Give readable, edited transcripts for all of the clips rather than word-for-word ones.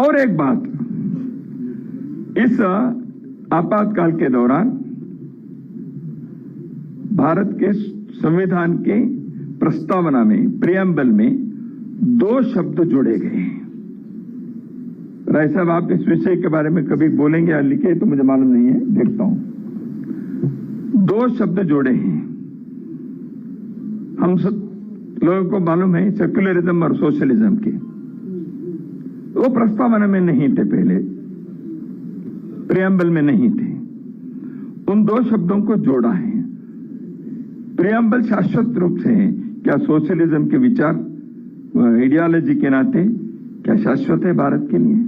और एक बात, इस आपातकाल के दौरान भारत के संविधान के प्रस्तावना में, प्रियम्बल में 2 शब्द जोड़े गए हैं। राय साहब, आप इस विषय के बारे में कभी बोलेंगे या लिखे तो मुझे मालूम नहीं है, देखता हूं। 2 शब्द जोड़े हैं। हम सब लोगों को मालूम है सेक्युलरिज्म और सोशलिज्म के, वो प्रस्तावना में नहीं थे, पहले प्रियम्बल में नहीं थे। उन 2 शब्दों को जोड़ा है। प्रियम्बल शाश्वत रूप से है, क्या सोशलिज्म के विचार आइडियोलॉजी के नाते क्या शाश्वत है भारत के लिए?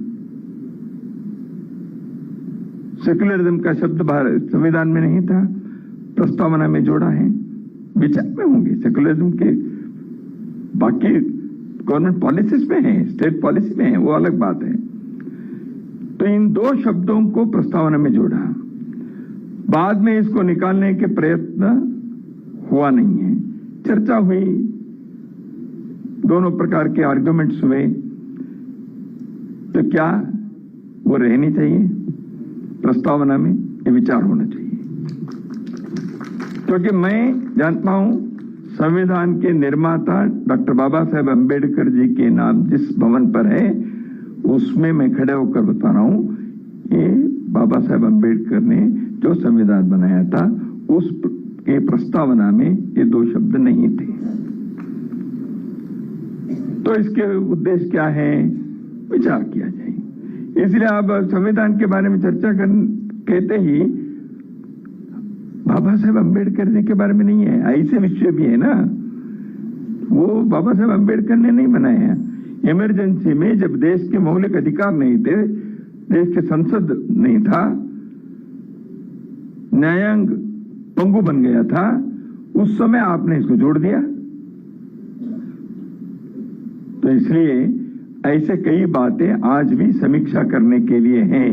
सेक्युलरिज्म का शब्द भारत संविधान में नहीं था, प्रस्तावना में जोड़ा है। विचार में होंगे सेक्युलरिज्म के, बाकी गवर्नमेंट पॉलिसीज में है, स्टेट पॉलिसी में है, वो अलग बात है। तो इन 2 शब्दों को प्रस्तावना में जोड़ा। बाद में इसको निकालने के प्रयत्न हुआ नहीं है, चर्चा हुई, दोनों प्रकार के आर्गुमेंट्स हुए। तो क्या वो रहनी चाहिए प्रस्तावना में, ये विचार होना चाहिए। क्योंकि मैं जानता हूं संविधान के निर्माता डॉक्टर बाबा साहेब अम्बेडकर जी के नाम जिस भवन पर है, उसमें मैं खड़े होकर बता रहा हूं, ये बाबा साहेब अम्बेडकर ने जो संविधान बनाया था उस के प्रस्तावना में ये 2 शब्द नहीं थे। तो इसके उद्देश्य क्या है, विचार किया जाए। इसलिए आप संविधान के बारे में चर्चा कहते ही बाबा साहेब अम्बेडकर जी के बारे में नहीं है, ऐसे विषय भी है ना, वो बाबा साहेब अम्बेडकर ने नहीं बनाए हैं। इमरजेंसी में जब देश के मौलिक अधिकार नहीं थे, देश के संसद नहीं था, न्यायांग पंगु बन गया था, उस समय आपने इसको जोड़ दिया। तो इसलिए ऐसे कई बातें आज भी समीक्षा करने के लिए हैं।